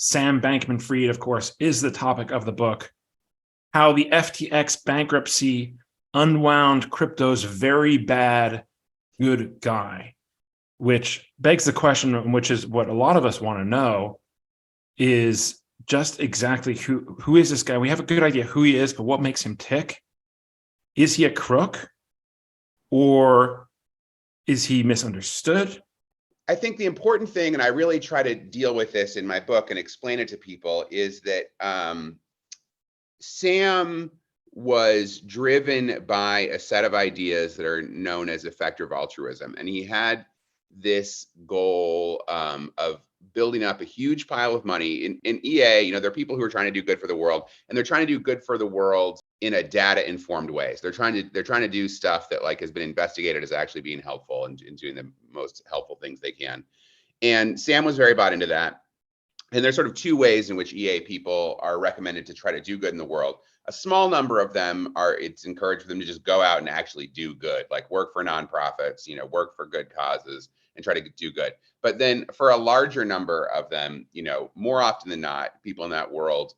Sam Bankman-Fried, of course, is the topic of the book. How the FTX bankruptcy unwound crypto's very bad good guy, which begs the question, which is what a lot of us want to know, is just exactly who is this guy? We have a good idea who he is, but what makes him tick? Is he a crook, or is he misunderstood? I think the important thing, and I really try to deal with this in my book and explain it to people, is that Sam was driven by a set of ideas that are known as effective altruism. And he had this goal of building up a huge pile of money. In EA, there are people who are trying to do good for the world, and they're trying to do good for the world in a data-informed way. So they're trying to do stuff that has been investigated as actually being helpful and doing the most helpful things they can. And Sam was very bought into that. And there's sort of two ways in which EA people are recommended to try to do good in the world. A small number of them it's encouraged for them to just go out and actually do good, like work for nonprofits, work for good causes and try to do good. But then for a larger number of them, more often than not, people in that world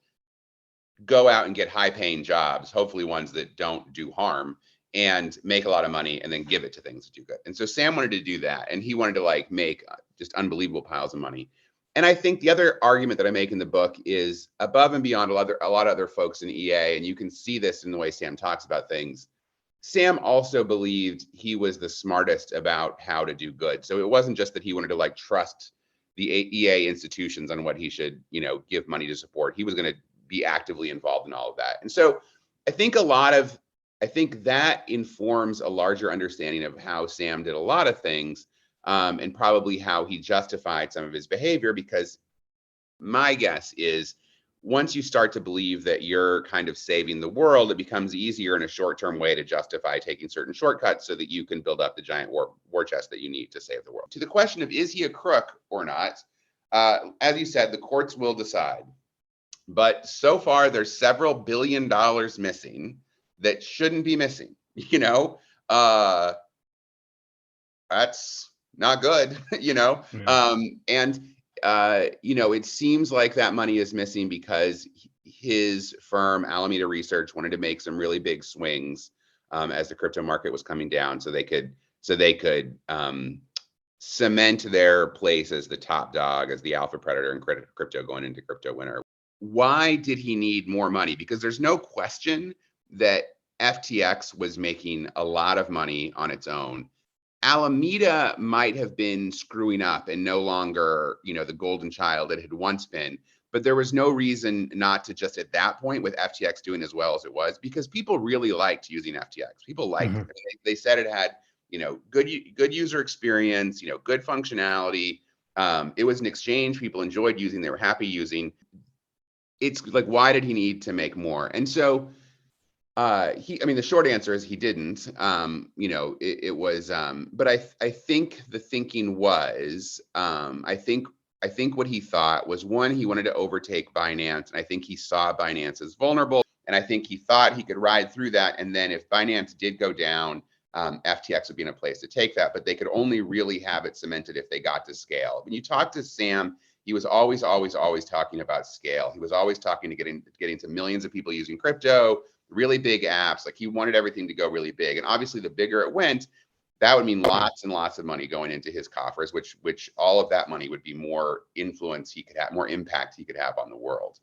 go out and get high paying jobs, hopefully ones that don't do harm, and make a lot of money and then give it to things that do good. And so Sam wanted to do that. And he wanted to make just unbelievable piles of money. And I think the other argument that I make in the book is above and beyond a lot of other folks in EA, and you can see this in the way Sam talks about things. Sam also believed he was the smartest about how to do good. So it wasn't just that he wanted to trust the EA institutions on what he should, give money to support. He was going to be actively involved in all of that. And so I think that informs a larger understanding of how Sam did a lot of things. And probably how he justified some of his behavior, because my guess is once you start to believe that you're kind of saving the world, it becomes easier in a short-term way to justify taking certain shortcuts so that you can build up the giant war chest that you need to save the world. To the question of is he a crook or not, as you said, the courts will decide. But so far, there's several $1 billion missing that shouldn't be missing. That's not good, Yeah. It seems like that money is missing because his firm, Alameda Research, wanted to make some really big swings as the crypto market was coming down, so they could cement their place as the top dog, as the alpha predator in crypto going into crypto winter. Why did he need more money? Because there's no question that FTX was making a lot of money on its own. Alameda might have been screwing up and no longer, the golden child it had once been, but there was no reason not to just at that point, with FTX doing as well as it was, because people really liked using FTX. People liked it. They said it had, good user experience, good functionality. It was an exchange people enjoyed using. They were happy using. It's why did he need to make more? And so the short answer is he didn't. It was, but I think the thinking was, I think what he thought was, one, he wanted to overtake Binance, and I think he saw Binance as vulnerable, and I think he thought he could ride through that, and then if Binance did go down, FTX would be in a place to take that, but they could only really have it cemented if they got to scale. When you talk to Sam, he was always talking about scale. He was always talking to getting to millions of people using crypto, really big apps. He wanted everything to go really big. And obviously the bigger it went, that would mean lots and lots of money going into his coffers, which all of that money would be more influence he could have, more impact he could have on the world.